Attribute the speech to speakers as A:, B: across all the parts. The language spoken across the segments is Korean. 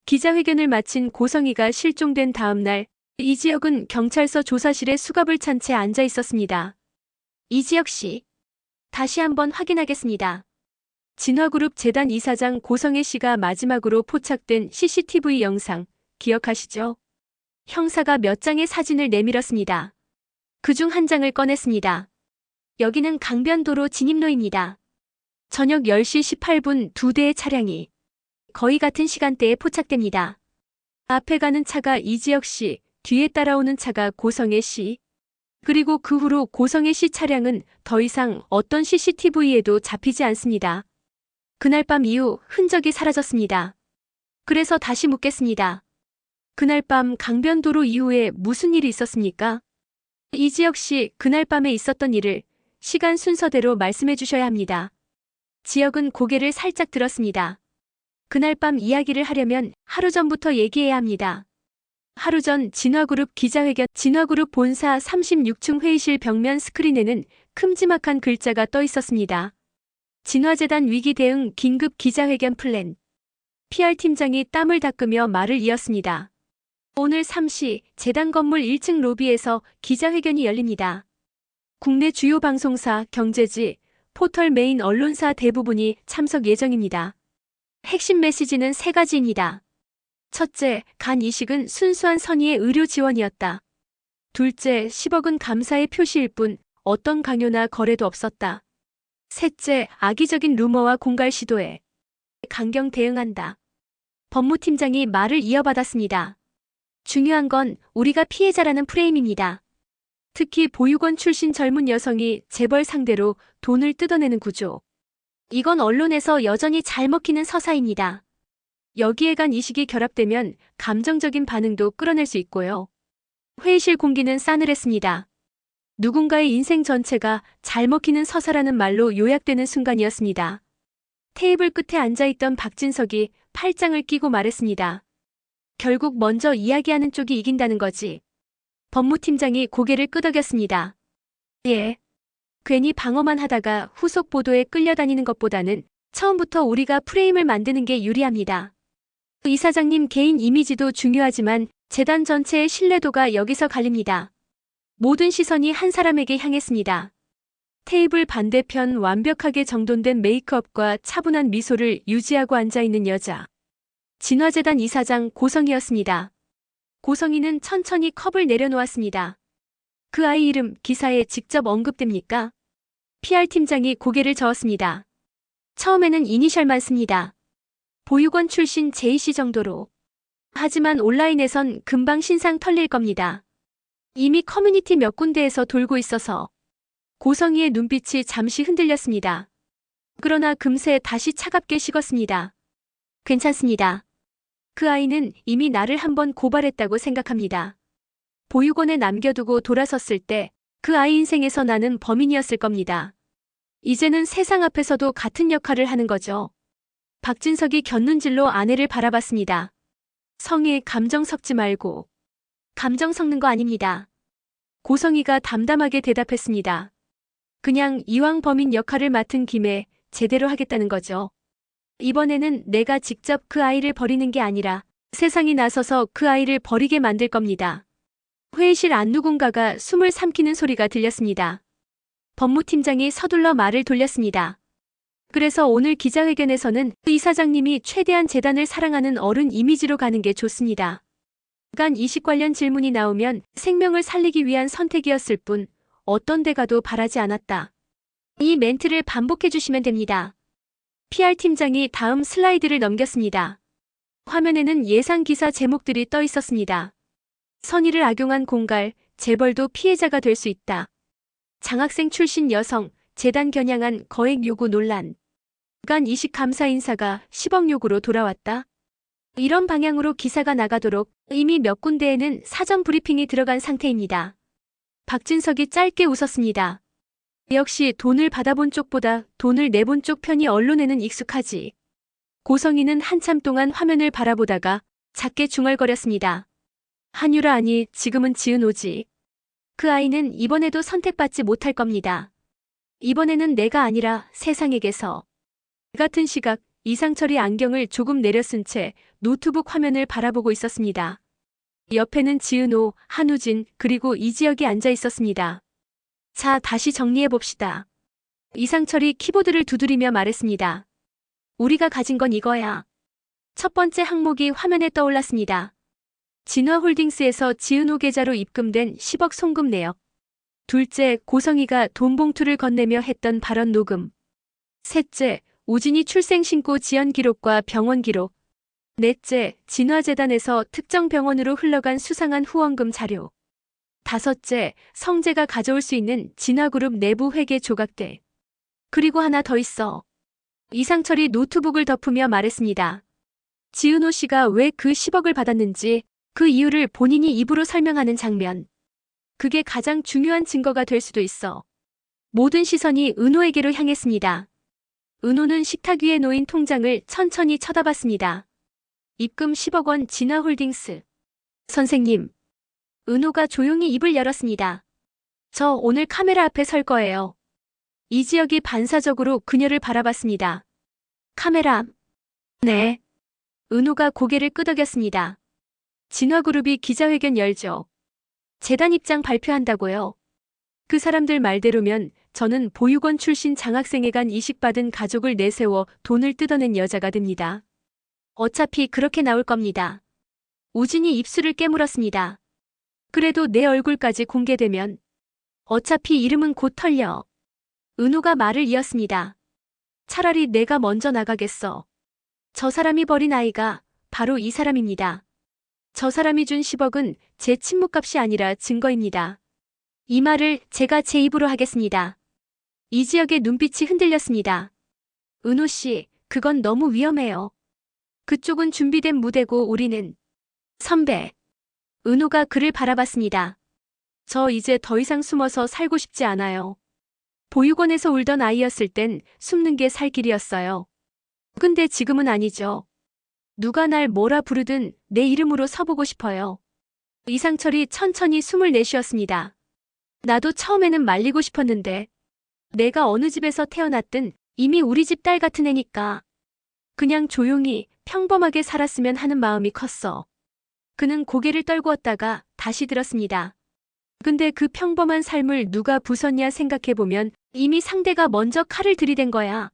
A: 기자회견을 마친 고성희가 실종된 다음 날 이지혁은 경찰서 조사실에 수갑을 찬 채 앉아 있었습니다. 이지혁 씨, 다시 한번 확인하겠습니다. 진화그룹 재단 이사장 고성혜 씨가 마지막으로 포착된 CCTV 영상 기억하시죠? 형사가 몇 장의 사진을 내밀었습니다. 그중 한 장을 꺼냈습니다. 여기는 강변도로 진입로입니다. 저녁 10시 18분 두 대의 차량이 거의 같은 시간대에 포착됩니다. 앞에 가는 차가 이지혁 씨, 뒤에 따라오는 차가 고성혜 씨. 그리고 그 후로 고성혜 씨 차량은 더 이상 어떤 CCTV에도 잡히지 않습니다. 그날 밤 이후 흔적이 사라졌습니다. 그래서 다시 묻겠습니다. 그날 밤 강변도로 이후에 무슨 일이 있었습니까? 이지혁 씨, 그날 밤에 있었던 일을 시간 순서대로 말씀해 주셔야 합니다. 지혁은 고개를 살짝 들었습니다. 그날 밤 이야기를 하려면 하루 전부터 얘기해야 합니다. 하루 전 진화그룹 기자회견, 진화그룹 본사 36층 회의실 벽면 스크린에는 큼지막한 글자가 떠 있었습니다. 진화재단 위기 대응 긴급 기자회견 플랜. PR팀장이 땀을 닦으며 말을 이었습니다. 오늘 3시 재단 건물 1층 로비에서 기자회견이 열립니다. 국내 주요 방송사, 경제지, 포털 메인 언론사 대부분이 참석 예정입니다. 핵심 메시지는 세 가지입니다. 첫째, 간 이식은 순수한 선의의 의료 지원이었다. 둘째, 10억은 감사의 표시일 뿐 어떤 강요나 거래도 없었다. 셋째, 악의적인 루머와 공갈 시도에 강경 대응한다. 법무팀장이 말을 이어받았습니다. 중요한 건 우리가 피해자라는 프레임입니다. 특히 보육원 출신 젊은 여성이 재벌 상대로 돈을 뜯어내는 구조. 이건 언론에서 여전히 잘 먹히는 서사입니다. 여기에 간 이식이 결합되면 감정적인 반응도 끌어낼 수 있고요. 회의실 공기는 싸늘했습니다. 누군가의 인생 전체가 잘 먹히는 서사라는 말로 요약되는 순간이었습니다. 테이블 끝에 앉아있던 박진석이 팔짱을 끼고 말했습니다. 결국 먼저 이야기하는 쪽이 이긴다는 거지. 법무팀장이 고개를 끄덕였습니다. 예. 괜히 방어만 하다가 후속 보도에 끌려다니는 것보다는 처음부터 우리가 프레임을 만드는 게 유리합니다. 이사장님 개인 이미지도 중요하지만 재단 전체의 신뢰도가 여기서 갈립니다. 모든 시선이 한 사람에게 향했습니다. 테이블 반대편 완벽하게 정돈된 메이크업과 차분한 미소를 유지하고 앉아있는 여자. 진화재단 이사장 고성희였습니다. 고성희는 천천히 컵을 내려놓았습니다. 그 아이 이름 기사에 직접 언급됩니까? PR팀장이 고개를 저었습니다. 처음에는 이니셜만 씁니다. 보육원 출신 J씨 정도로. 하지만 온라인에선 금방 신상 털릴 겁니다. 이미 커뮤니티 몇 군데에서 돌고 있어서. 고성희의 눈빛이 잠시 흔들렸습니다. 그러나 금세 다시 차갑게 식었습니다. 괜찮습니다. 그 아이는 이미 나를 한번 고발했다고 생각합니다. 보육원에 남겨두고 돌아섰을 때 그 아이 인생에서 나는 범인이었을 겁니다. 이제는 세상 앞에서도 같은 역할을 하는 거죠. 박진석이 곁눈질로 아내를 바라봤습니다. 성희, 감정 섞지 말고. 감정 섞는 거 아닙니다. 고성희가 담담하게 대답했습니다. 그냥 이왕 범인 역할을 맡은 김에 제대로 하겠다는 거죠. 이번에는 내가 직접 그 아이를 버리는 게 아니라 세상이 나서서 그 아이를 버리게 만들 겁니다. 회의실 안 누군가가 숨을 삼키는 소리가 들렸습니다. 법무팀장이 서둘러 말을 돌렸습니다. 그래서 오늘 기자회견에서는 이사장님이 최대한 재단을 사랑하는 어른 이미지로 가는 게 좋습니다. 간 이식 관련 질문이 나오면 생명을 살리기 위한 선택이었을 뿐 어떤 데 가도 바라지 않았다. 이 멘트를 반복해 주시면 됩니다. PR팀장이 다음 슬라이드를 넘겼습니다. 화면에는 예상 기사 제목들이 떠 있었습니다. 선의를 악용한 공갈, 재벌도 피해자가 될 수 있다. 장학생 출신 여성, 재단 겨냥한 거액 요구 논란. 간 이식 감사 인사가 10억 요구로 돌아왔다. 이런 방향으로 기사가 나가도록 이미 몇 군데에는 사전 브리핑이 들어간 상태입니다. 박진석이 짧게 웃었습니다. 역시 돈을 받아본 쪽보다 돈을 내본 쪽 편이 언론에는 익숙하지. 고성희는 한참 동안 화면을 바라보다가 작게 중얼거렸습니다. 한유라 아니 지금은 지은오지. 그 아이는 이번에도 선택받지 못할 겁니다. 이번에는 내가 아니라 세상에게서. 같은 시각 이상철이 안경을 조금 내려쓴 채 노트북 화면을 바라보고 있었습니다. 옆에는 지은호, 한우진, 그리고 이지혁이 앉아 있었습니다. 자, 다시 정리해봅시다. 이상철이 키보드를 두드리며 말했습니다. 우리가 가진 건 이거야. 첫 번째 항목이 화면에 떠올랐습니다. 진화홀딩스에서 지은호 계좌로 입금된 10억 송금 내역. 둘째, 고성희가 돈 봉투를 건네며 했던 발언 녹음. 셋째, 우진이 출생신고 지연 기록과 병원 기록. 넷째, 진화재단에서 특정 병원으로 흘러간 수상한 후원금 자료. 다섯째, 성재가 가져올 수 있는 진화그룹 내부 회계 조각들. 그리고 하나 더 있어. 이상철이 노트북을 덮으며 말했습니다. 지은호 씨가 왜 그 10억을 받았는지 그 이유를 본인이 입으로 설명하는 장면. 그게 가장 중요한 증거가 될 수도 있어. 모든 시선이 은호에게로 향했습니다. 은호는 식탁 위에 놓인 통장을 천천히 쳐다봤습니다. 입금 10억 원 진화홀딩스. 선생님. 은호가 조용히 입을 열었습니다. 저 오늘 카메라 앞에 설 거예요. 이지혁이 반사적으로 그녀를 바라봤습니다. 카메라. 네. 은호가 고개를 끄덕였습니다. 진화그룹이 기자회견 열죠. 재단 입장 발표한다고요. 그 사람들 말대로면 저는 보육원 출신 장학생회관 이식받은 가족을 내세워 돈을 뜯어낸 여자가 됩니다. 어차피 그렇게 나올 겁니다. 우진이 입술을 깨물었습니다. 그래도 내 얼굴까지 공개되면 어차피 이름은 곧 털려. 은호가 말을 이었습니다. 차라리 내가 먼저 나가겠어. 저 사람이 버린 아이가 바로 이 사람입니다. 저 사람이 준 10억은 제 침묵값이 아니라 증거입니다. 이 말을 제가 제 입으로 하겠습니다. 이지혁의 눈빛이 흔들렸습니다. 은호 씨, 그건 너무 위험해요. 그쪽은 준비된 무대고 우리는 선배. 은호가 그를 바라봤습니다. 저 이제 더 이상 숨어서 살고 싶지 않아요. 보육원에서 울던 아이였을 땐 숨는 게 살 길이었어요. 근데 지금은 아니죠. 누가 날 뭐라 부르든 내 이름으로 서보고 싶어요. 이상철이 천천히 숨을 내쉬었습니다. 나도 처음에는 말리고 싶었는데 내가 어느 집에서 태어났든 이미 우리 집 딸 같은 애니까 그냥 조용히 평범하게 살았으면 하는 마음이 컸어. 그는 고개를 떨구었다가 다시 들었습니다. 근데 그 평범한 삶을 누가 부쉈냐 생각해보면 이미 상대가 먼저 칼을 들이댄 거야.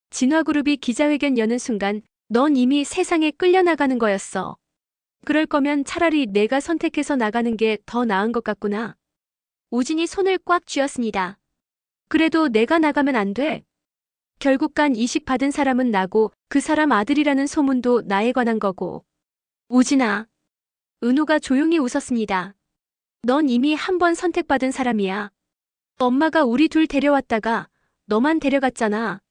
A: 진화그룹이 기자회견 여는 순간 넌 이미 세상에 끌려나가는 거였어. 그럴 거면 차라리 내가 선택해서 나가는 게 더 나은 것 같구나. 우진이 손을 꽉 쥐었습니다. 그래도 내가 나가면 안 돼. 결국간 이식 받은 사람은 나고 그 사람 아들이라는 소문도 나에 관한 거고. 우진아. 은호가 조용히 웃었습니다. 넌 이미 한 번 선택받은 사람이야. 엄마가 우리 둘 데려왔다가 너만 데려갔잖아.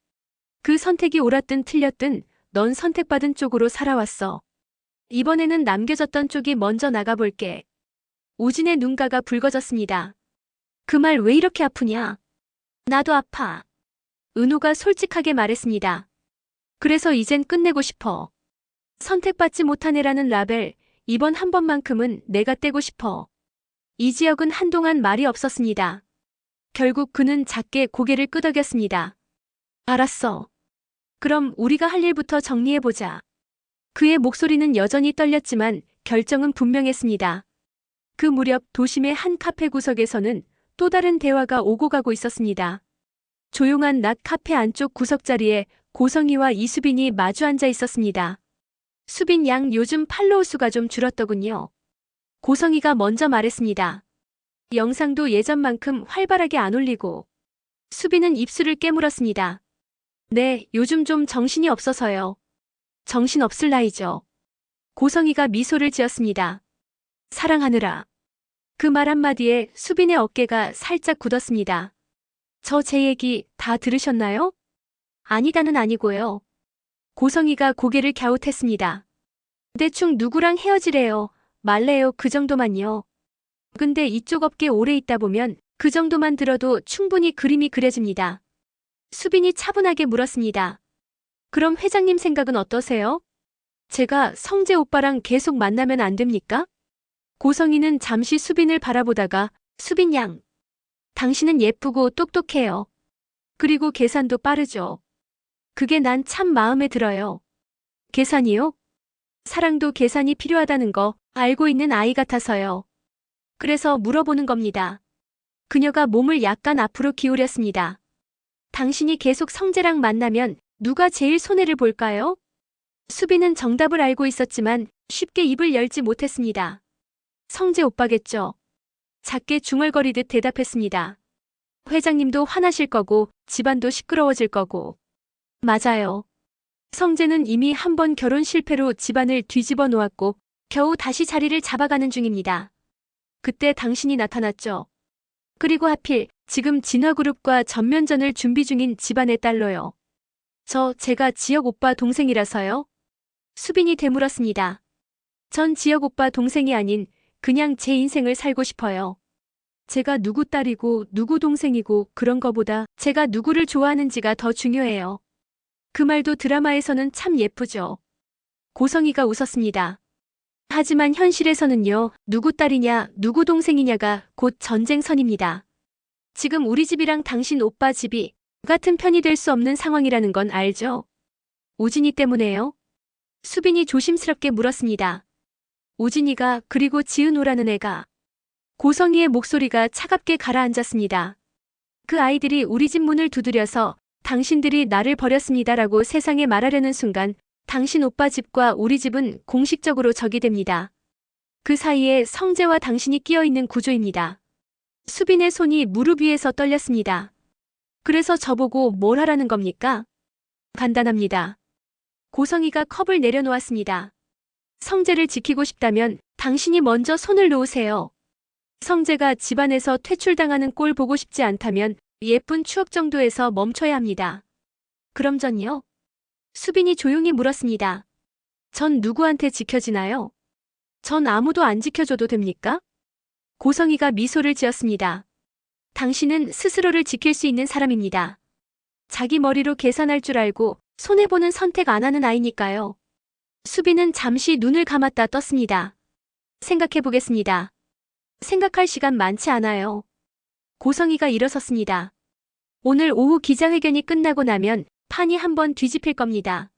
A: 그 선택이 옳았든 틀렸든 넌 선택받은 쪽으로 살아왔어. 이번에는 남겨졌던 쪽이 먼저 나가볼게. 우진의 눈가가 붉어졌습니다. 그 말 왜 이렇게 아프냐? 나도 아파. 은호가 솔직하게 말했습니다. 그래서 이젠 끝내고 싶어. 선택받지 못한 애라는 라벨, 이번 한 번만큼은 내가 떼고 싶어. 이지혁은 한동안 말이 없었습니다. 결국 그는 작게 고개를 끄덕였습니다. 알았어. 그럼 우리가 할 일부터 정리해보자. 그의 목소리는 여전히 떨렸지만 결정은 분명했습니다. 그 무렵 도심의 한 카페 구석에서는 또 다른 대화가 오고 가고 있었습니다. 조용한 낮 카페 안쪽 구석자리에 고성희와 이수빈이 마주 앉아 있었습니다. 수빈 양 요즘 팔로우 수가 좀 줄었더군요. 고성희가 먼저 말했습니다. 영상도 예전만큼 활발하게 안 올리고. 수빈은 입술을 깨물었습니다. 네, 요즘 좀 정신이 없어서요. 정신 없을 나이죠. 고성희가 미소를 지었습니다. 사랑하느라. 그 말 한마디에 수빈의 어깨가 살짝 굳었습니다. 저 제 얘기 다 들으셨나요? 아니다는 아니고요. 고성희가 고개를 갸웃했습니다. 대충 누구랑 헤어지래요. 말래요. 그 정도만요. 근데 이쪽 업계 오래 있다 보면 그 정도만 들어도 충분히 그림이 그려집니다. 수빈이 차분하게 물었습니다. 그럼 회장님 생각은 어떠세요? 제가 성재 오빠랑 계속 만나면 안 됩니까? 고성희는 잠시 수빈을 바라보다가 수빈 양. 당신은 예쁘고 똑똑해요. 그리고 계산도 빠르죠. 그게 난 참 마음에 들어요. 계산이요? 사랑도 계산이 필요하다는 거 알고 있는 아이 같아서요. 그래서 물어보는 겁니다. 그녀가 몸을 약간 앞으로 기울였습니다. 당신이 계속 성재랑 만나면 누가 제일 손해를 볼까요? 수빈은 정답을 알고 있었지만 쉽게 입을 열지 못했습니다. 성재 오빠겠죠. 작게 중얼거리듯 대답했습니다. 회장님도 화나실 거고 집안도 시끄러워질 거고. 맞아요. 성재는 이미 한 번 결혼 실패로 집안을 뒤집어 놓았고 겨우 다시 자리를 잡아가는 중입니다. 그때 당신이 나타났죠. 그리고 하필 지금 진화그룹과 전면전을 준비 중인 집안의 딸로요. 제가 지혁 오빠 동생이라서요? 수빈이 되물었습니다. 전 지혁 오빠 동생이 아닌 그냥 제 인생을 살고 싶어요. 제가 누구 딸이고 누구 동생이고 그런 거보다 제가 누구를 좋아하는지가 더 중요해요. 그 말도 드라마에서는 참 예쁘죠. 고성이가 웃었습니다. 하지만 현실에서는요, 누구 딸이냐, 누구 동생이냐가 곧 전쟁선입니다. 지금 우리 집이랑 당신 오빠 집이 같은 편이 될 수 없는 상황이라는 건 알죠? 우진이 때문에요? 수빈이 조심스럽게 물었습니다. 우진이가 그리고 지은호라는 애가. 고성이의 목소리가 차갑게 가라앉았습니다. 그 아이들이 우리 집 문을 두드려서 당신들이 나를 버렸습니다라고 세상에 말하려는 순간 당신 오빠 집과 우리 집은 공식적으로 적이 됩니다. 그 사이에 성재와 당신이 끼어 있는 구조입니다. 수빈의 손이 무릎 위에서 떨렸습니다. 그래서 저보고 뭘 하라는 겁니까? 간단합니다. 고성이가 컵을 내려놓았습니다. 성재를 지키고 싶다면 당신이 먼저 손을 놓으세요. 성재가 집안에서 퇴출당하는 꼴 보고 싶지 않다면 예쁜 추억 정도에서 멈춰야 합니다. 그럼 전요? 수빈이 조용히 물었습니다. 전 누구한테 지켜지나요? 전 아무도 안 지켜줘도 됩니까? 고성이가 미소를 지었습니다. 당신은 스스로를 지킬 수 있는 사람입니다. 자기 머리로 계산할 줄 알고 손해보는 선택 안 하는 아이니까요. 수빈은 잠시 눈을 감았다 떴습니다. 생각해보겠습니다. 생각할 시간 많지 않아요. 고성이가 일어섰습니다. 오늘 오후 기자회견이 끝나고 나면 판이 한번 뒤집힐 겁니다.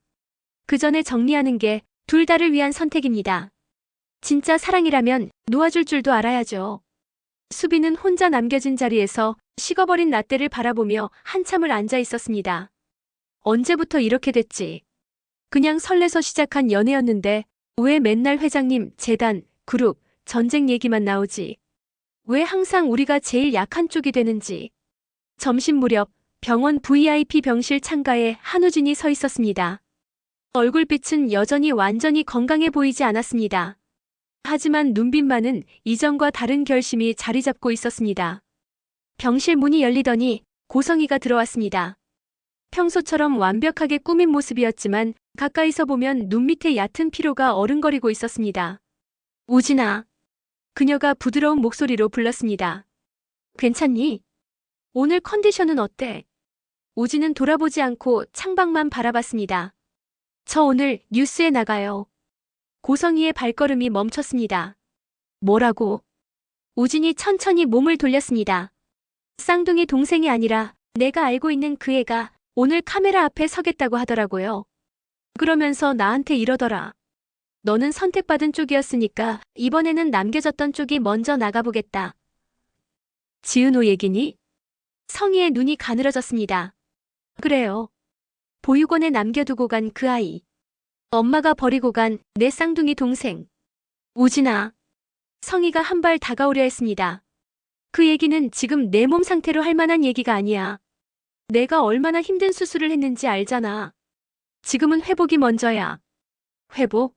A: 그 전에 정리하는 게 둘 다를 위한 선택입니다. 진짜 사랑이라면 놓아줄 줄도 알아야죠. 수빈은 혼자 남겨진 자리에서 식어버린 라떼를 바라보며 한참을 앉아 있었습니다. 언제부터 이렇게 됐지? 그냥 설레서 시작한 연애였는데 왜 맨날 회장님, 재단, 그룹, 전쟁 얘기만 나오지? 왜 항상 우리가 제일 약한 쪽이 되는지. 점심 무렵 병원 VIP 병실 창가에 한우진이 서 있었습니다. 얼굴빛은 여전히 완전히 건강해 보이지 않았습니다. 하지만 눈빛만은 이전과 다른 결심이 자리 잡고 있었습니다. 병실 문이 열리더니 고성이가 들어왔습니다. 평소처럼 완벽하게 꾸민 모습이었지만 가까이서 보면 눈 밑에 얕은 피로가 어른거리고 있었습니다. 우진아. 그녀가 부드러운 목소리로 불렀습니다. 괜찮니? 오늘 컨디션은 어때? 우진은 돌아보지 않고 창밖만 바라봤습니다. 저 오늘 뉴스에 나가요. 고성이의 발걸음이 멈췄습니다. 뭐라고? 우진이 천천히 몸을 돌렸습니다. 쌍둥이 동생이 아니라 내가 알고 있는 그 애가 오늘 카메라 앞에 서겠다고 하더라고요. 그러면서 나한테 이러더라. 너는 선택받은 쪽이었으니까 이번에는 남겨졌던 쪽이 먼저 나가보겠다. 지은호 얘기니? 성희의 눈이 가늘어졌습니다. 그래요. 보육원에 남겨두고 간 그 아이. 엄마가 버리고 간 내 쌍둥이 동생. 우진아. 성희가 한 발 다가오려 했습니다. 그 얘기는 지금 내 몸 상태로 할 만한 얘기가 아니야. 내가 얼마나 힘든 수술을 했는지 알잖아. 지금은 회복이 먼저야. 회복?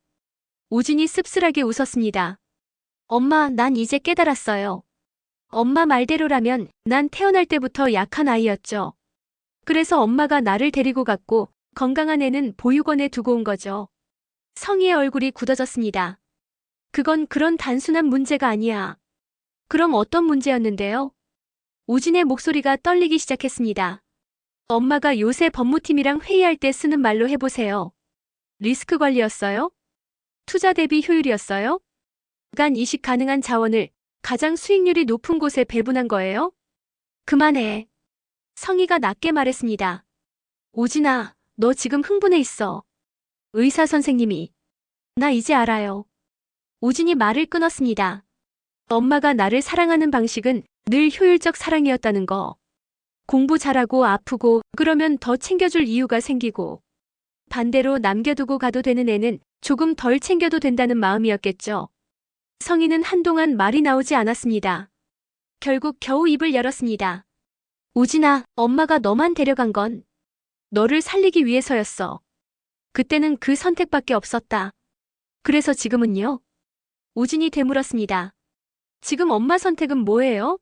A: 우진이 씁쓸하게 웃었습니다. 엄마, 난 이제 깨달았어요. 엄마 말대로라면 난 태어날 때부터 약한 아이였죠. 그래서 엄마가 나를 데리고 갔고 건강한 애는 보육원에 두고 온 거죠. 성희의 얼굴이 굳어졌습니다. 그건 그런 단순한 문제가 아니야. 그럼 어떤 문제였는데요? 우진의 목소리가 떨리기 시작했습니다. 엄마가 요새 법무팀이랑 회의할 때 쓰는 말로 해보세요. 리스크 관리였어요? 투자 대비 효율이었어요? 간 이식 가능한 자원을 가장 수익률이 높은 곳에 배분한 거예요? 그만해. 성희가 낮게 말했습니다. 우진아, 너 지금 흥분해 있어. 의사 선생님이. 나 이제 알아요. 우진이 말을 끊었습니다. 엄마가 나를 사랑하는 방식은 늘 효율적 사랑이었다는 거. 공부 잘하고 아프고 그러면 더 챙겨줄 이유가 생기고, 반대로 남겨두고 가도 되는 애는 조금 덜 챙겨도 된다는 마음이었겠죠. 성희는 한동안 말이 나오지 않았습니다. 결국 겨우 입을 열었습니다. 우진아, 엄마가 너만 데려간 건 너를 살리기 위해서였어. 그때는 그 선택밖에 없었다. 그래서 지금은요? 우진이 되물었습니다. 지금 엄마 선택은 뭐예요?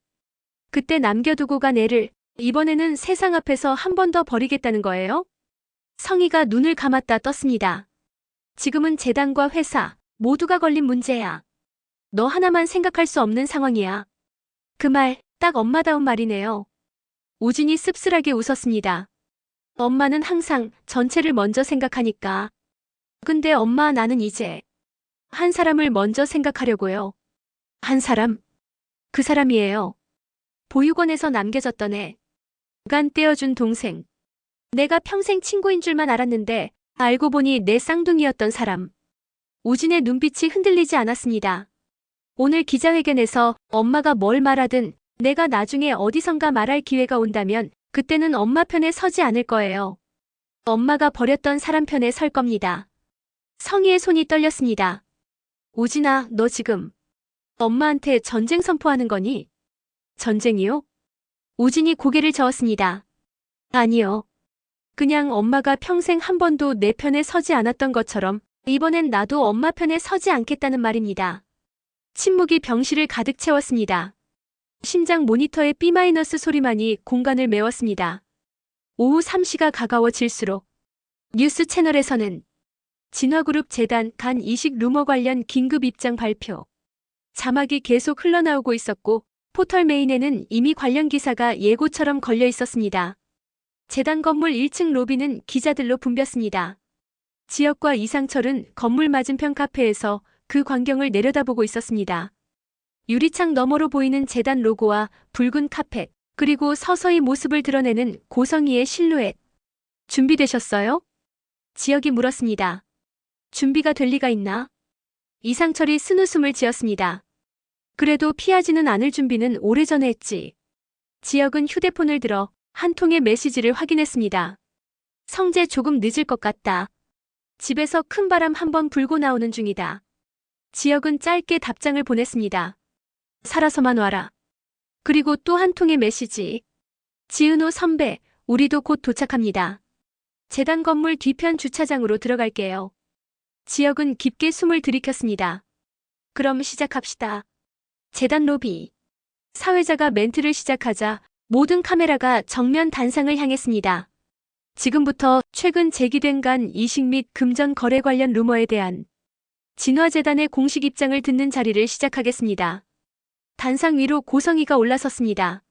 A: 그때 남겨두고 간 애를 이번에는 세상 앞에서 한 번 더 버리겠다는 거예요? 성희가 눈을 감았다 떴습니다. 지금은 재단과 회사 모두가 걸린 문제야. 너 하나만 생각할 수 없는 상황이야. 그 말 딱 엄마다운 말이네요. 우진이 씁쓸하게 웃었습니다. 엄마는 항상 전체를 먼저 생각하니까. 근데 엄마, 나는 이제 한 사람을 먼저 생각하려고요. 한 사람? 그 사람이에요. 보육원에서 남겨졌던 애. 간 떼어준 동생. 내가 평생 친구인 줄만 알았는데 알고 보니 내 쌍둥이였던 사람. 우진의 눈빛이 흔들리지 않았습니다. 오늘 기자회견에서 엄마가 뭘 말하든 내가 나중에 어디선가 말할 기회가 온다면 그때는 엄마 편에 서지 않을 거예요. 엄마가 버렸던 사람 편에 설 겁니다. 성희의 손이 떨렸습니다. 우진아, 너 지금 엄마한테 전쟁 선포하는 거니? 전쟁이요? 우진이 고개를 저었습니다. 아니요. 그냥 엄마가 평생 한 번도 내 편에 서지 않았던 것처럼 이번엔 나도 엄마 편에 서지 않겠다는 말입니다. 침묵이 병실을 가득 채웠습니다. 심장 모니터의 B- 소리만이 공간을 메웠습니다. 오후 3시가 가까워질수록 뉴스 채널에서는 진화그룹 재단 간 이식 루머 관련 긴급 입장 발표. 자막이 계속 흘러나오고 있었고 포털 메인에는 이미 관련 기사가 예고처럼 걸려 있었습니다. 재단 건물 1층 로비는 기자들로 붐볐습니다. 지역과 이상철은 건물 맞은편 카페에서 그 광경을 내려다보고 있었습니다. 유리창 너머로 보이는 재단 로고와 붉은 카펫, 그리고 서서히 모습을 드러내는 고성희의 실루엣. 준비되셨어요? 지역이 물었습니다. 준비가 될 리가 있나? 이상철이 쓴웃음을 지었습니다. 그래도 피하지는 않을 준비는 오래전에 했지. 지역은 휴대폰을 들어 한 통의 메시지를 확인했습니다. 성재, 조금 늦을 것 같다. 집에서 큰 바람 한번 불고 나오는 중이다. 지역은 짧게 답장을 보냈습니다. 살아서만 와라. 그리고 또 한 통의 메시지. 지은호 선배, 우리도 곧 도착합니다. 재단 건물 뒤편 주차장으로 들어갈게요. 지역은 깊게 숨을 들이켰습니다. 그럼 시작합시다. 재단 로비. 사회자가 멘트를 시작하자 모든 카메라가 정면 단상을 향했습니다. 지금부터 최근 제기된 간 이식 및 금전 거래 관련 루머에 대한 진화재단의 공식 입장을 듣는 자리를 시작하겠습니다. 단상 위로 고성희가 올라섰습니다.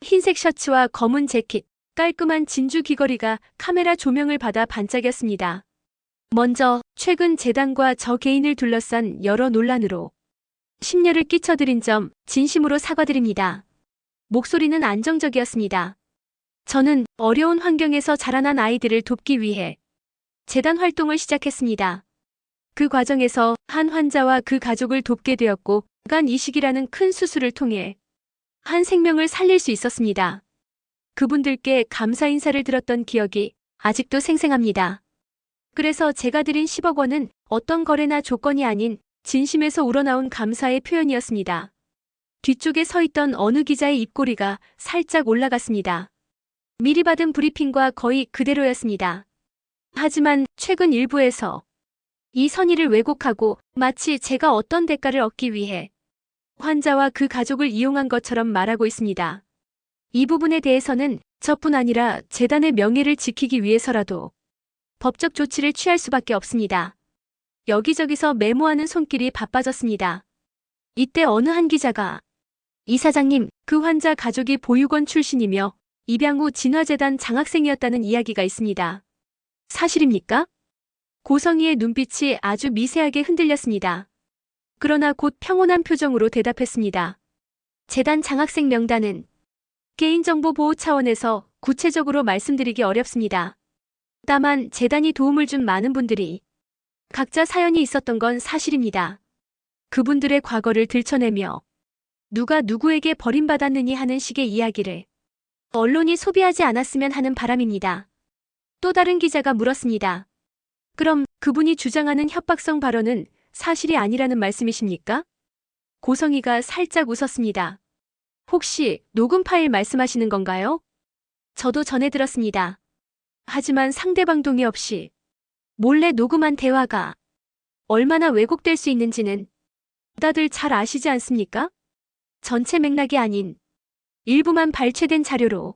A: 흰색 셔츠와 검은 재킷, 깔끔한 진주 귀걸이가 카메라 조명을 받아 반짝였습니다. 먼저 최근 재단과 저 개인을 둘러싼 여러 논란으로 심려를 끼쳐드린 점 진심으로 사과드립니다. 목소리는 안정적이었습니다. 저는 어려운 환경에서 자라난 아이들을 돕기 위해 재단 활동을 시작했습니다. 그 과정에서 한 환자와 그 가족을 돕게 되었고 간 이식이라는 큰 수술을 통해 한 생명을 살릴 수 있었습니다. 그분들께 감사 인사를 드렸던 기억이 아직도 생생합니다. 그래서 제가 드린 10억 원은 어떤 거래나 조건이 아닌 진심에서 우러나온 감사의 표현이었습니다. 뒤쪽에 서 있던 어느 기자의 입꼬리가 살짝 올라갔습니다. 미리 받은 브리핑과 거의 그대로였습니다. 하지만 최근 일부에서 이 선의를 왜곡하고 마치 제가 어떤 대가를 얻기 위해 환자와 그 가족을 이용한 것처럼 말하고 있습니다. 이 부분에 대해서는 저뿐 아니라 재단의 명예를 지키기 위해서라도 법적 조치를 취할 수밖에 없습니다. 여기저기서 메모하는 손길이 바빠졌습니다. 이때 어느 한 기자가 이사장님, 그 환자 가족이 보육원 출신이며 입양 후 진화재단 장학생이었다는 이야기가 있습니다. 사실입니까? 고성희의 눈빛이 아주 미세하게 흔들렸습니다. 그러나 곧 평온한 표정으로 대답했습니다. 재단 장학생 명단은 개인정보 보호 차원에서 구체적으로 말씀드리기 어렵습니다. 다만 재단이 도움을 준 많은 분들이 각자 사연이 있었던 건 사실입니다. 그분들의 과거를 들춰내며 누가 누구에게 버림받았느니 하는 식의 이야기를 언론이 소비하지 않았으면 하는 바람입니다. 또 다른 기자가 물었습니다. 그럼 그분이 주장하는 협박성 발언은 사실이 아니라는 말씀이십니까? 고성희가 살짝 웃었습니다. 혹시 녹음 파일 말씀하시는 건가요? 저도 전해 들었습니다. 하지만 상대방 동의 없이 몰래 녹음한 대화가 얼마나 왜곡될 수 있는지는 다들 잘 아시지 않습니까? 전체 맥락이 아닌 일부만 발췌된 자료로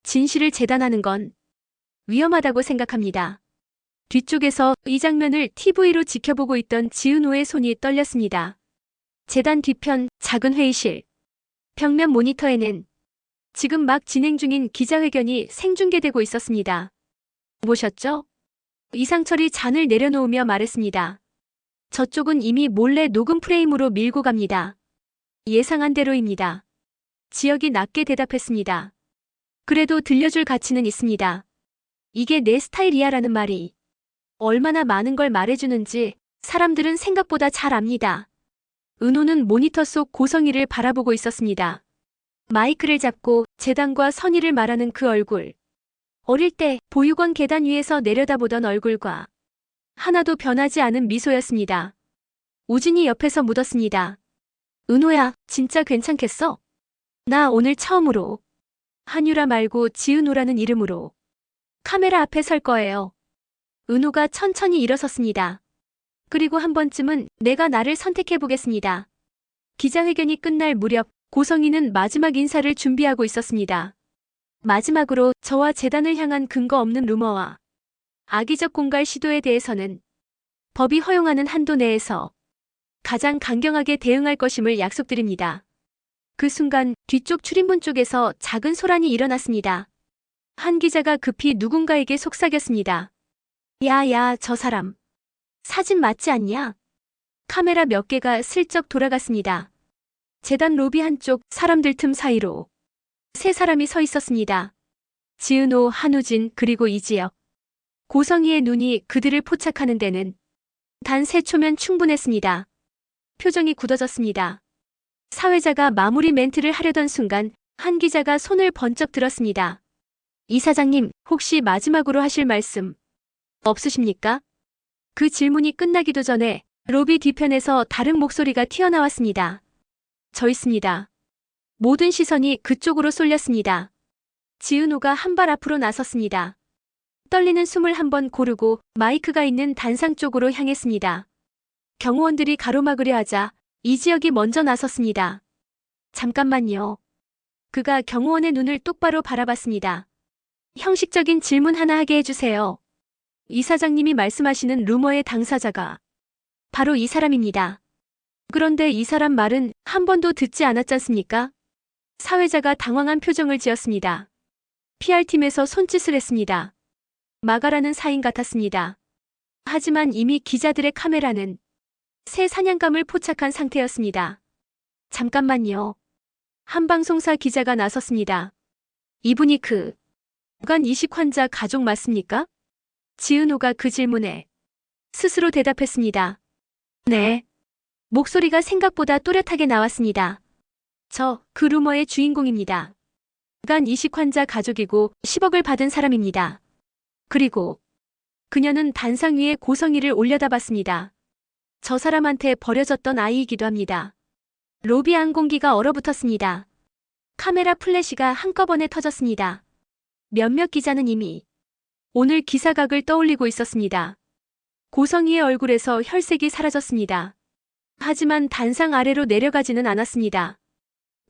A: 진실을 재단하는 건 위험하다고 생각합니다. 뒤쪽에서 이 장면을 TV로 지켜보고 있던 지은호의 손이 떨렸습니다. 재단 뒤편 작은 회의실. 벽면 모니터에는 지금 막 진행 중인 기자회견이 생중계되고 있었습니다. 보셨죠? 이상철이 잔을 내려놓으며 말했습니다. 저쪽은 이미 몰래 녹음 프레임으로 밀고 갑니다. 예상한 대로입니다. 지역이 낮게 대답했습니다. 그래도 들려줄 가치는 있습니다. 이게 내 스타일이야 라는 말이 얼마나 많은 걸 말해주는지 사람들은 생각보다 잘 압니다. 은호는 모니터 속 고성희를 바라보고 있었습니다. 마이크를 잡고 재단과 선의를 말하는 그 얼굴. 어릴 때 보육원 계단 위에서 내려다보던 얼굴과 하나도 변하지 않은 미소였습니다. 우진이 옆에서 묻었습니다. 은호야, 진짜 괜찮겠어? 나 오늘 처음으로 한유라 말고 지은호라는 이름으로 카메라 앞에 설 거예요. 은호가 천천히 일어섰습니다. 그리고 한 번쯤은 내가 나를 선택해보겠습니다. 기자회견이 끝날 무렵 고성희는 마지막 인사를 준비하고 있었습니다. 마지막으로 저와 재단을 향한 근거 없는 루머와 악의적 공갈 시도에 대해서는 법이 허용하는 한도 내에서 가장 강경하게 대응할 것임을 약속드립니다. 그 순간 뒤쪽 출입문 쪽에서 작은 소란이 일어났습니다. 한 기자가 급히 누군가에게 속삭였습니다. 야, 저 사람. 사진 맞지 않냐? 카메라 몇 개가 슬쩍 돌아갔습니다. 재단 로비 한쪽 사람들 틈 사이로 세 사람이 서 있었습니다. 지은호, 한우진, 그리고 이지혁. 고성희의 눈이 그들을 포착하는 데는 단 3초면 충분했습니다. 표정이 굳어졌습니다. 사회자가 마무리 멘트를 하려던 순간 한 기자가 손을 번쩍 들었습니다. 이사장님, 혹시 마지막으로 하실 말씀 없으십니까? 그 질문이 끝나기도 전에 로비 뒤편에서 다른 목소리가 튀어나왔습니다. 저 있습니다. 모든 시선이 그쪽으로 쏠렸습니다. 지은호가 한 발 앞으로 나섰습니다. 떨리는 숨을 한번 고르고 마이크가 있는 단상 쪽으로 향했습니다. 경호원들이 가로막으려 하자 이지혁이 먼저 나섰습니다. 잠깐만요. 그가 경호원의 눈을 똑바로 바라봤습니다. 형식적인 질문 하나 하게 해주세요. 이사장님이 말씀하시는 루머의 당사자가 바로 이 사람입니다. 그런데 이 사람 말은 한 번도 듣지 않았지 않습니까? 사회자가 당황한 표정을 지었습니다. PR팀에서 손짓을 했습니다. 막아라는 사인 같았습니다. 하지만 이미 기자들의 카메라는 새 사냥감을 포착한 상태였습니다. 잠깐만요. 한 방송사 기자가 나섰습니다. 이분이 그 구간 이식 환자 가족 맞습니까? 지은호가 그 질문에 스스로 대답했습니다. 네. 목소리가 생각보다 또렷하게 나왔습니다. 저 그 루머의 주인공입니다. 구간 이식 환자 가족이고 10억을 받은 사람입니다. 그리고 그녀는 단상 위에 고성희를 올려다봤습니다. 저 사람한테 버려졌던 아이이기도 합니다. 로비 항공기가 얼어붙었습니다. 카메라 플래시가 한꺼번에 터졌습니다. 몇몇 기자는 이미 오늘 기사각을 떠올리고 있었습니다. 고성희의 얼굴에서 혈색이 사라졌습니다. 하지만 단상 아래로 내려가지는 않았습니다.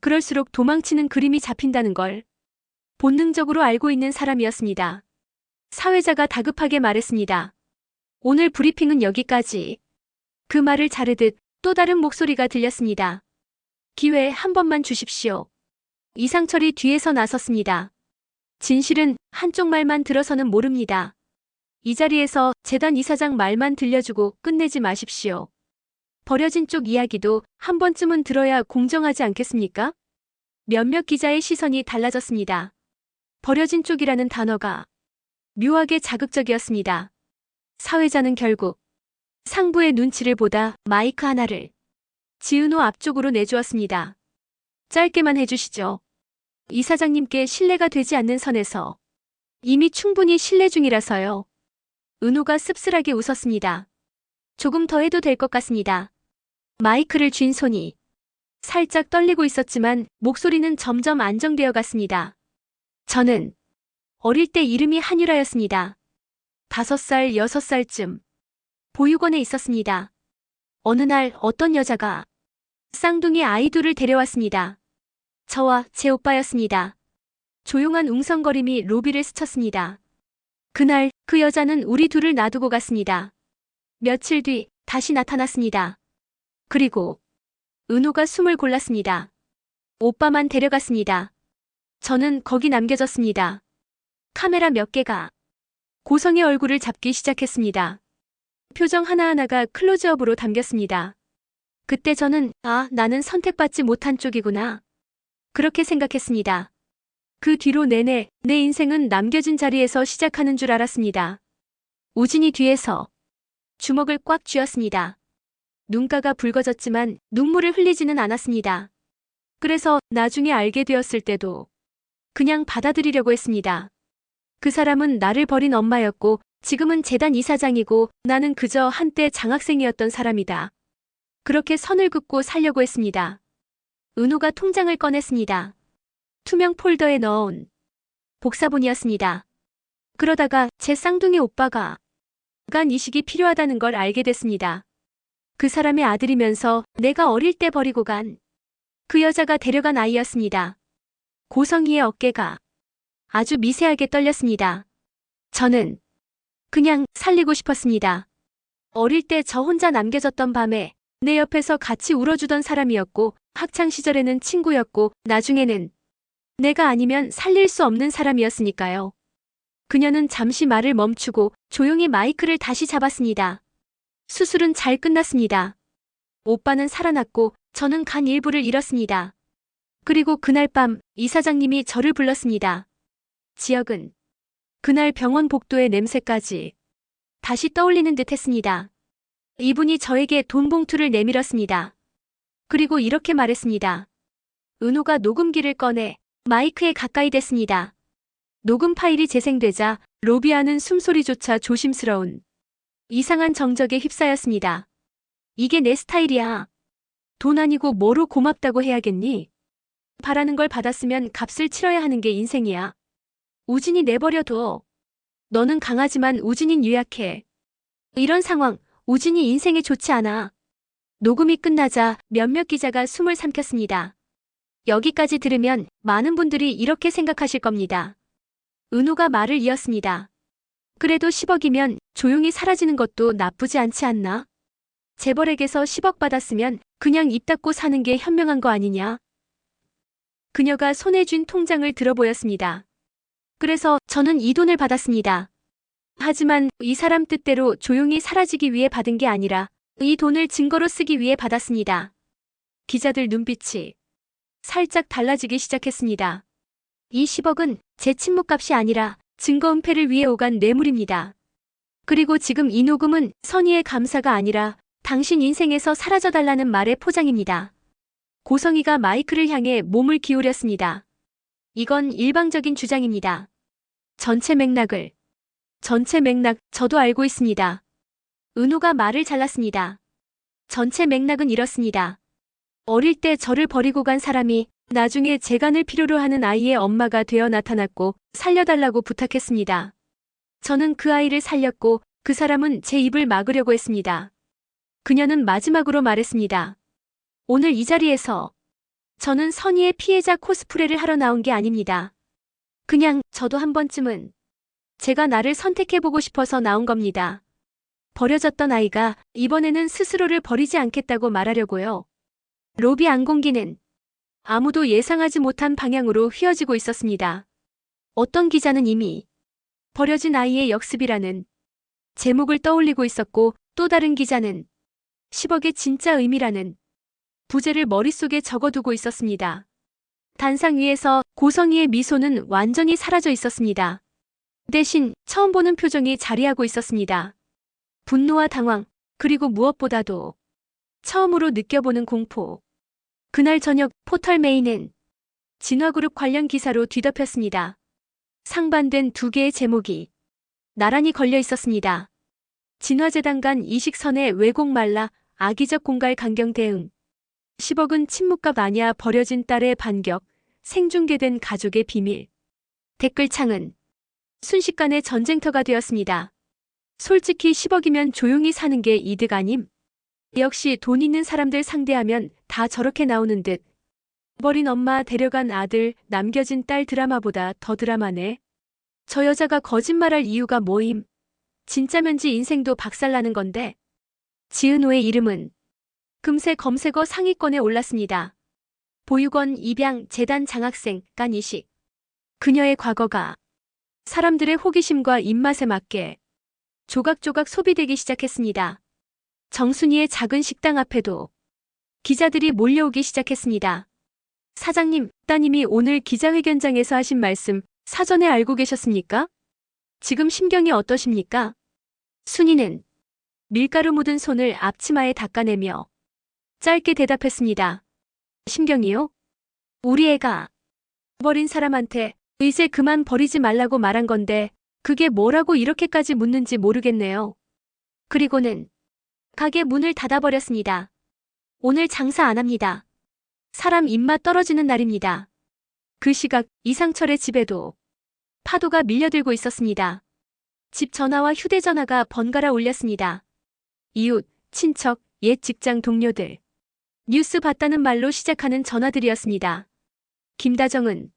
A: 그럴수록 도망치는 그림이 잡힌다는 걸 본능적으로 알고 있는 사람이었습니다. 사회자가 다급하게 말했습니다. 오늘 브리핑은 여기까지. 그 말을 자르듯 또 다른 목소리가 들렸습니다. 기회 한 번만 주십시오. 이상철이 뒤에서 나섰습니다. 진실은 한쪽 말만 들어서는 모릅니다. 이 자리에서 재단 이사장 말만 들려주고 끝내지 마십시오. 버려진 쪽 이야기도 한 번쯤은 들어야 공정하지 않겠습니까? 몇몇 기자의 시선이 달라졌습니다. 버려진 쪽이라는 단어가 묘하게 자극적이었습니다. 사회자는 결국 상부의 눈치를 보다 마이크 하나를 지은호 앞쪽으로 내주었습니다. 짧게만 해주시죠. 이사장님께 신뢰가 되지 않는 선에서 이미 충분히 신뢰 중이라서요. 은호가 씁쓸하게 웃었습니다. 조금 더 해도 될 것 같습니다. 마이크를 쥔 손이 살짝 떨리고 있었지만 목소리는 점점 안정되어 갔습니다. 저는 어릴 때 이름이 한유라였습니다. 5살, 6살쯤 보육원에 있었습니다. 어느 날 어떤 여자가 쌍둥이 아이들을 데려왔습니다. 저와 제 오빠였습니다. 조용한 웅성거림이 로비를 스쳤습니다. 그날 그 여자는 우리 둘을 놔두고 갔습니다. 며칠 뒤 다시 나타났습니다. 그리고 은호가 숨을 골랐습니다. 오빠만 데려갔습니다. 저는 거기 남겨졌습니다. 카메라 몇 개가 고성의 얼굴을 잡기 시작했습니다. 표정 하나하나가 클로즈업으로 담겼습니다. 그때 저는 나는 선택받지 못한 쪽이구나. 그렇게 생각했습니다. 그 뒤로 내내 내 인생은 남겨진 자리에서 시작하는 줄 알았습니다. 우진이 뒤에서 주먹을 꽉 쥐었습니다. 눈가가 붉어졌지만 눈물을 흘리지는 않았습니다. 그래서 나중에 알게 되었을 때도 그냥 받아들이려고 했습니다. 그 사람은 나를 버린 엄마였고 지금은 재단 이사장이고 나는 그저 한때 장학생이었던 사람이다. 그렇게 선을 긋고 살려고 했습니다. 은호가 통장을 꺼냈습니다. 투명 폴더에 넣어온 복사본이었습니다. 그러다가 제 쌍둥이 오빠가 간 이식이 필요하다는 걸 알게 됐습니다. 그 사람의 아들이면서 내가 어릴 때 버리고 간 그 여자가 데려간 아이였습니다. 고성희의 어깨가 아주 미세하게 떨렸습니다. 저는 그냥 살리고 싶었습니다. 어릴 때 저 혼자 남겨졌던 밤에 내 옆에서 같이 울어주던 사람이었고 학창시절에는 친구였고 나중에는 내가 아니면 살릴 수 없는 사람이었으니까요. 그녀는 잠시 말을 멈추고 조용히 마이크를 다시 잡았습니다. 수술은 잘 끝났습니다. 오빠는 살아났고 저는 간 일부를 잃었습니다. 그리고 그날 밤 이사장님이 저를 불렀습니다. 지역은 그날 병원 복도의 냄새까지 다시 떠올리는 듯 했습니다. 이분이 저에게 돈 봉투를 내밀었습니다. 그리고 이렇게 말했습니다. 은호가 녹음기를 꺼내 마이크에 가까이 댔습니다. 녹음 파일이 재생되자 로비아는 숨소리조차 조심스러운 이상한 정적에 휩싸였습니다. 이게 내 스타일이야. 돈 아니고 뭐로 고맙다고 해야겠니? 바라는 걸 받았으면 값을 치러야 하는 게 인생이야. 우진이 내버려둬. 너는 강하지만 우진인 유약해. 이런 상황, 우진이 인생에 좋지 않아. 녹음이 끝나자 몇몇 기자가 숨을 삼켰습니다. 여기까지 들으면 많은 분들이 이렇게 생각하실 겁니다. 은호가 말을 이었습니다. 그래도 10억이면 조용히 사라지는 것도 나쁘지 않지 않나? 재벌에게서 10억 받았으면 그냥 입 닫고 사는 게 현명한 거 아니냐? 그녀가 손에 쥔 통장을 들어보였습니다. 그래서 저는 이 돈을 받았습니다. 하지만 이 사람 뜻대로 조용히 사라지기 위해 받은 게 아니라 이 돈을 증거로 쓰기 위해 받았습니다. 기자들 눈빛이 살짝 달라지기 시작했습니다. 이 10억은 제 침묵값이 아니라 증거 은폐를 위해 오간 뇌물입니다. 그리고 지금 이 녹음은 선의의 감사가 아니라 당신 인생에서 사라져달라는 말의 포장입니다. 고성희가 마이크를 향해 몸을 기울였습니다. 이건 일방적인 주장입니다. 전체 맥락, 저도 알고 있습니다. 은호가 말을 잘랐습니다. 전체 맥락은 이렇습니다. 어릴 때 저를 버리고 간 사람이 나중에 재간을 필요로 하는 아이의 엄마가 되어 나타났고 살려달라고 부탁했습니다. 저는 그 아이를 살렸고 그 사람은 제 입을 막으려고 했습니다. 그녀는 마지막으로 말했습니다. 오늘 이 자리에서 저는 선의의 피해자 코스프레를 하러 나온 게 아닙니다. 그냥 저도 한 번쯤은 제가 나를 선택해보고 싶어서 나온 겁니다. 버려졌던 아이가 이번에는 스스로를 버리지 않겠다고 말하려고요. 로비 안공기는 아무도 예상하지 못한 방향으로 휘어지고 있었습니다. 어떤 기자는 이미 버려진 아이의 역습이라는 제목을 떠올리고 있었고 또 다른 기자는 10억의 진짜 의미라는 부제를 머릿속에 적어두고 있었습니다. 단상 위에서 고성희의 미소는 완전히 사라져 있었습니다. 대신 처음 보는 표정이 자리하고 있었습니다. 분노와 당황, 그리고 무엇보다도 처음으로 느껴보는 공포. 그날 저녁 포털 메인은 진화그룹 관련 기사로 뒤덮였습니다. 상반된 두 개의 제목이 나란히 걸려 있었습니다. 진화재단 간 이식선의 왜곡 말라 악의적 공갈 강경 대응. 10억은 침묵값 아니야 버려진 딸의 반격. 생중계된 가족의 비밀. 댓글창은 순식간에 전쟁터가 되었습니다. 솔직히 10억이면 조용히 사는 게 이득 아님? 역시 돈 있는 사람들 상대하면 다 저렇게 나오는 듯. 버린 엄마 데려간 아들 남겨진 딸 드라마보다 더 드라마네. 저 여자가 거짓말할 이유가 뭐임? 진짜면지 인생도 박살나는 건데. 지은호의 이름은 금세 검색어 상위권에 올랐습니다. 보육원 입양 재단 장학생 간 이식. 그녀의 과거가 사람들의 호기심과 입맛에 맞게 조각조각 소비되기 시작했습니다. 정순이의 작은 식당 앞에도 기자들이 몰려오기 시작했습니다. 사장님, 따님이 오늘 기자회견장에서 하신 말씀 사전에 알고 계셨습니까? 지금 심경이 어떠십니까? 순이는 밀가루 묻은 손을 앞치마에 닦아내며 짧게 대답했습니다. 심경이요? 우리 애가 버린 사람한테 이제 그만 버리지 말라고 말한 건데 그게 뭐라고 이렇게까지 묻는지 모르겠네요. 그리고는 가게 문을 닫아버렸습니다. 오늘 장사 안 합니다. 사람 입맛 떨어지는 날입니다. 그 시각 이상철의 집에도 파도가 밀려들고 있었습니다. 집 전화와 휴대전화가 번갈아 울렸습니다. 이웃, 친척, 옛 직장 동료들. 뉴스 봤다는 말로 시작하는 전화들이었습니다. 김다정은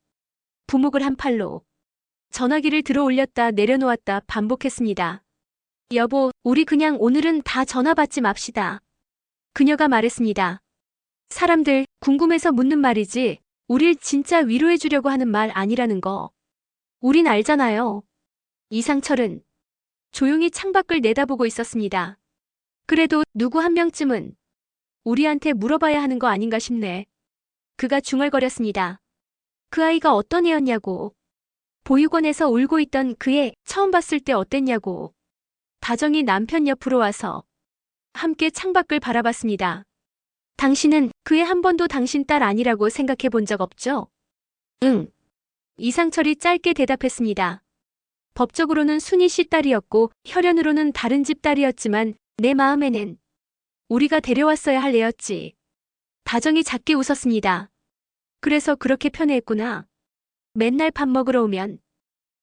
A: 부목을 한 팔로 전화기를 들어 올렸다 내려놓았다 반복했습니다. 여보, 우리 그냥 오늘은 다 전화 받지 맙시다. 그녀가 말했습니다. 사람들 궁금해서 묻는 말이지 우릴 진짜 위로해 주려고 하는 말 아니라는 거. 우린 알잖아요. 이상철은 조용히 창밖을 내다보고 있었습니다. 그래도 누구 한 명쯤은 우리한테 물어봐야 하는 거 아닌가 싶네. 그가 중얼거렸습니다. 그 아이가 어떤 애였냐고. 보육원에서 울고 있던 그 애 처음 봤을 때 어땠냐고. 다정이 남편 옆으로 와서 함께 창밖을 바라봤습니다. 당신은 그 애 한 번도 당신 딸 아니라고 생각해 본 적 없죠? 응. 이상철이 짧게 대답했습니다. 법적으로는 순희 씨 딸이었고 혈연으로는 다른 집 딸이었지만 내 마음에는 우리가 데려왔어야 할 애였지. 다정이 작게 웃었습니다. 그래서 그렇게 편애했구나. 맨날 밥 먹으러 오면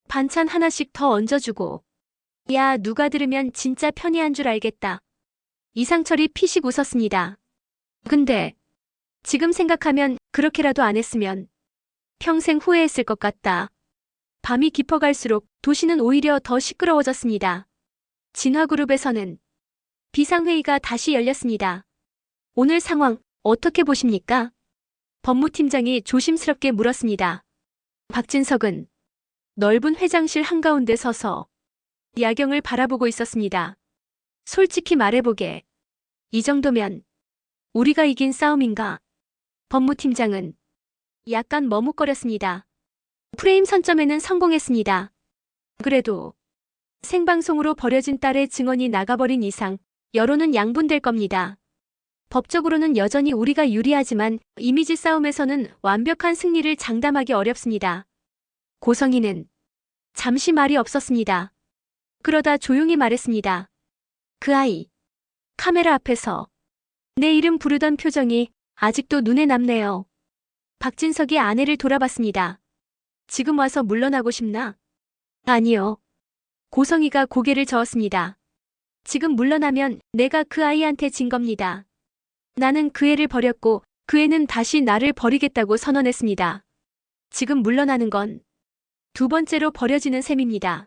A: 반찬 하나씩 더 얹어주고. 야, 누가 들으면 진짜 편애한 줄 알겠다. 이상철이 피식 웃었습니다. 근데 지금 생각하면 그렇게라도 안 했으면 평생 후회했을 것 같다. 밤이 깊어갈수록 도시는 오히려 더 시끄러워졌습니다. 진화그룹에서는 비상회의가 다시 열렸습니다. 오늘 상황 어떻게 보십니까? 법무팀장이 조심스럽게 물었습니다. 박진석은 넓은 회장실 한가운데 서서 야경을 바라보고 있었습니다. 솔직히 말해보게. 이 정도면 우리가 이긴 싸움인가? 법무팀장은 약간 머뭇거렸습니다. 프레임 선점에는 성공했습니다. 그래도 생방송으로 버려진 딸의 증언이 나가버린 이상 여론은 양분될 겁니다. 법적으로는 여전히 우리가 유리하지만 이미지 싸움에서는 완벽한 승리를 장담하기 어렵습니다. 고성희는 잠시 말이 없었습니다. 그러다 조용히 말했습니다. 그 아이, 카메라 앞에서 내 이름 부르던 표정이 아직도 눈에 남네요. 박진석이 아내를 돌아봤습니다. 지금 와서 물러나고 싶나? 아니요. 고성희가 고개를 저었습니다. 지금 물러나면 내가 그 아이한테 진 겁니다. 나는 그 애를 버렸고 그 애는 다시 나를 버리겠다고 선언했습니다. 지금 물러나는 건 두 번째로 버려지는 셈입니다.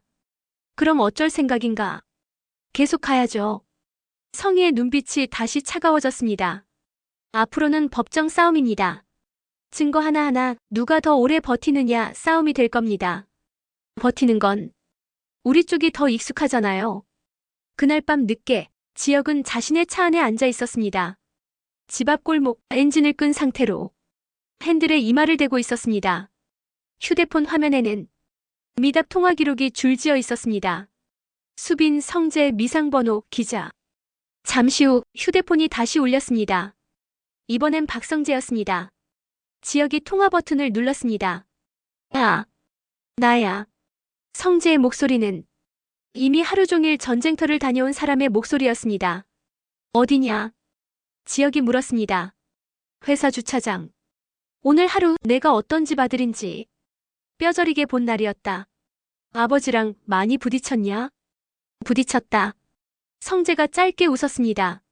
A: 그럼 어쩔 생각인가? 계속 가야죠. 성희의 눈빛이 다시 차가워졌습니다. 앞으로는 법정 싸움입니다. 증거 하나하나 누가 더 오래 버티느냐 싸움이 될 겁니다. 버티는 건 우리 쪽이 더 익숙하잖아요. 그날 밤 늦게 지혁은 자신의 차 안에 앉아 있었습니다. 집 앞 골목 엔진을 끈 상태로 핸들에 이마를 대고 있었습니다. 휴대폰 화면에는 미답 통화 기록이 줄지어 있었습니다. 수빈, 성재, 미상번호, 기자. 잠시 후 휴대폰이 다시 울렸습니다. 이번엔 박성재였습니다. 지혁이 통화 버튼을 눌렀습니다. 야, 나야. 성재의 목소리는 이미 하루 종일 전쟁터를 다녀온 사람의 목소리였습니다. 어디냐? 지혁이 물었습니다. 회사 주차장. 오늘 하루 내가 어떤 집 아들인지 뼈저리게 본 날이었다. 아버지랑 많이 부딪혔냐? 부딪혔다. 성재가 짧게 웃었습니다.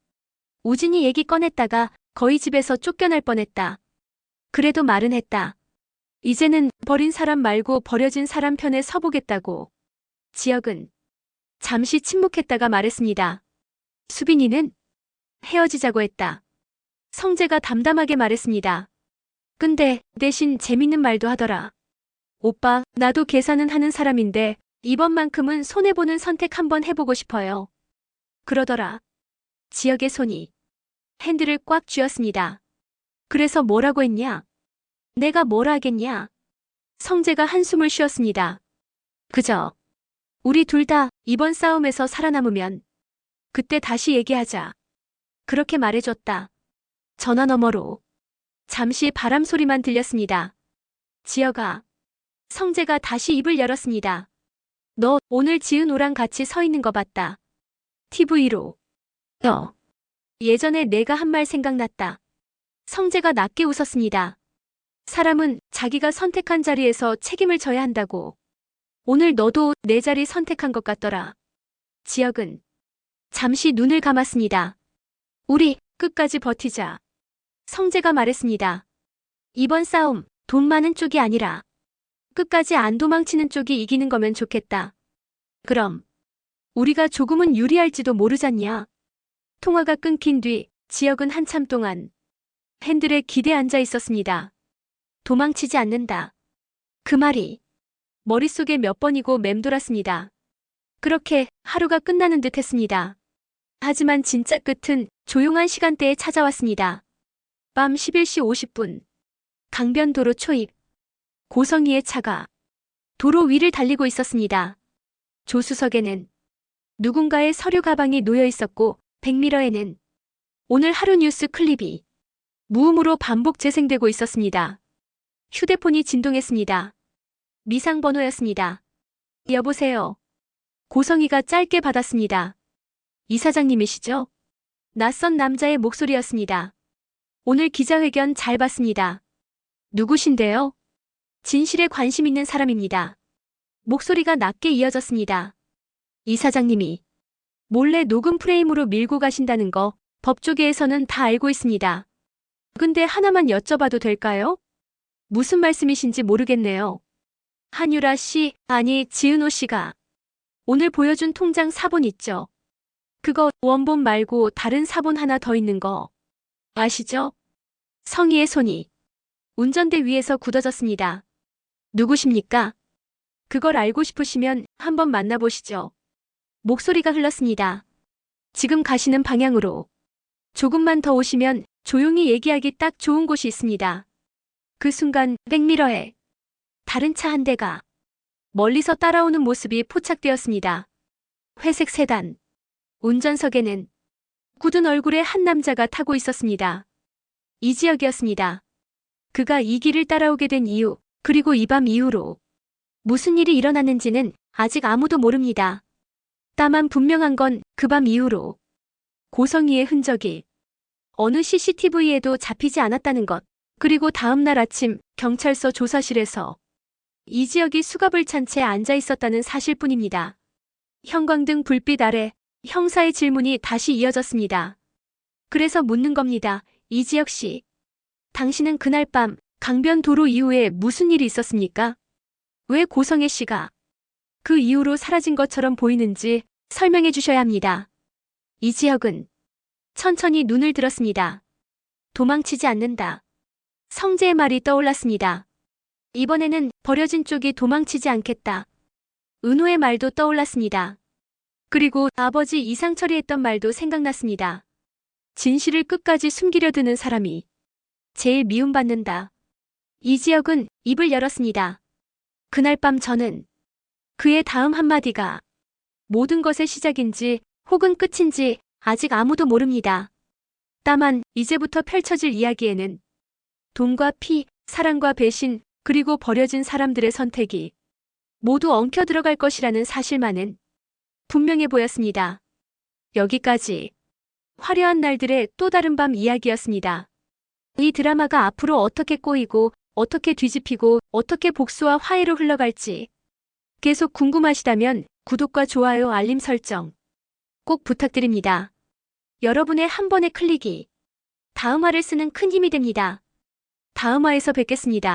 A: 우진이 얘기 꺼냈다가 거의 집에서 쫓겨날 뻔했다. 그래도 말은 했다. 이제는 버린 사람 말고 버려진 사람 편에 서보겠다고. 지혁은 잠시 침묵했다가 말했습니다. 수빈이는 헤어지자고 했다. 성재가 담담하게 말했습니다. 근데 대신 재밌는 말도 하더라. 오빠, 나도 계산은 하는 사람인데 이번만큼은 손해보는 선택 한번 해보고 싶어요. 그러더라. 지혁의 손이 핸들을 꽉 쥐었습니다. 그래서 뭐라고 했냐? 내가 뭐라 하겠냐? 성재가 한숨을 쉬었습니다. 그저 우리 둘 다 이번 싸움에서 살아남으면 그때 다시 얘기하자. 그렇게 말해줬다. 전화 너머로 잠시 바람 소리만 들렸습니다. 지혁아. 성재가 다시 입을 열었습니다. 너 오늘 지은호랑 같이 서 있는 거 봤다. TV로. 너. 예전에 내가 한 말 생각났다. 성재가 낮게 웃었습니다. 사람은 자기가 선택한 자리에서 책임을 져야 한다고. 오늘 너도 내 자리 선택한 것 같더라. 지혁은 잠시 눈을 감았습니다. 우리 끝까지 버티자. 성재가 말했습니다. 이번 싸움 돈 많은 쪽이 아니라 끝까지 안 도망치는 쪽이 이기는 거면 좋겠다. 그럼 우리가 조금은 유리할지도 모르잖냐. 통화가 끊긴 뒤 지혁은 한참 동안 핸들에 기대 앉아 있었습니다. 도망치지 않는다. 그 말이 머릿속에 몇 번이고 맴돌았습니다. 그렇게 하루가 끝나는 듯 했습니다. 하지만 진짜 끝은 조용한 시간대에 찾아왔습니다. 밤 11시 50분. 강변도로 초입. 고성희의 차가 도로 위를 달리고 있었습니다. 조수석에는 누군가의 서류 가방이 놓여 있었고 백미러에는 오늘 하루 뉴스 클립이 무음으로 반복 재생되고 있었습니다. 휴대폰이 진동했습니다. 미상번호였습니다. 여보세요. 고성희가 짧게 받았습니다. 이사장님이시죠? 낯선 남자의 목소리였습니다. 오늘 기자회견 잘 봤습니다. 누구신데요? 진실에 관심 있는 사람입니다. 목소리가 낮게 이어졌습니다. 이사장님이 몰래 녹음 프레임으로 밀고 가신다는 거 법조계에서는 다 알고 있습니다. 근데 하나만 여쭤봐도 될까요? 무슨 말씀이신지 모르겠네요. 한유라 씨, 아니 지은호 씨가 오늘 보여준 통장 사본 있죠? 그거 원본 말고 다른 사본 하나 더 있는 거 아시죠? 성희의 손이 운전대 위에서 굳어졌습니다. 누구십니까? 그걸 알고 싶으시면 한번 만나보시죠. 목소리가 흘렀습니다. 지금 가시는 방향으로 조금만 더 오시면 조용히 얘기하기 딱 좋은 곳이 있습니다. 그 순간 백미러에 다른 차 한 대가 멀리서 따라오는 모습이 포착되었습니다. 회색 세단. 운전석에는 굳은 얼굴의 한 남자가 타고 있었습니다. 이지혁이었습니다. 그가 이 길을 따라오게 된 이유, 그리고 이 밤 이후로 무슨 일이 일어났는지는 아직 아무도 모릅니다. 다만 분명한 건 그 밤 이후로 고성희의 흔적이 어느 CCTV에도 잡히지 않았다는 것, 그리고 다음 날 아침 경찰서 조사실에서 이지혁이 수갑을 찬 채 앉아 있었다는 사실뿐입니다. 형광등 불빛 아래 형사의 질문이 다시 이어졌습니다. 그래서 묻는 겁니다. 이지혁 씨. 당신은 그날 밤 강변도로 이후에 무슨 일이 있었습니까? 왜 고성애 씨가 그 이후로 사라진 것처럼 보이는지 설명해 주셔야 합니다. 이지혁은 천천히 눈을 들었습니다. 도망치지 않는다. 성재의 말이 떠올랐습니다. 이번에는 버려진 쪽이 도망치지 않겠다. 은호의 말도 떠올랐습니다. 그리고 아버지 이상철이 했던 말도 생각났습니다. 진실을 끝까지 숨기려 드는 사람이 제일 미움받는다. 이지혁은 입을 열었습니다. 그날 밤 저는 그의 다음 한마디가 모든 것의 시작인지 혹은 끝인지 아직 아무도 모릅니다. 다만 이제부터 펼쳐질 이야기에는 돈과 피, 사랑과 배신, 그리고 버려진 사람들의 선택이 모두 엉켜 들어갈 것이라는 사실만은 분명해 보였습니다. 여기까지 화려한 날들의 또 다른 밤 이야기였습니다. 이 드라마가 앞으로 어떻게 꼬이고 어떻게 뒤집히고 어떻게 복수와 화해로 흘러갈지 계속 궁금하시다면 구독과 좋아요, 알림 설정 꼭 부탁드립니다. 여러분의 한 번의 클릭이 다음화를 쓰는 큰 힘이 됩니다. 다음화에서 뵙겠습니다.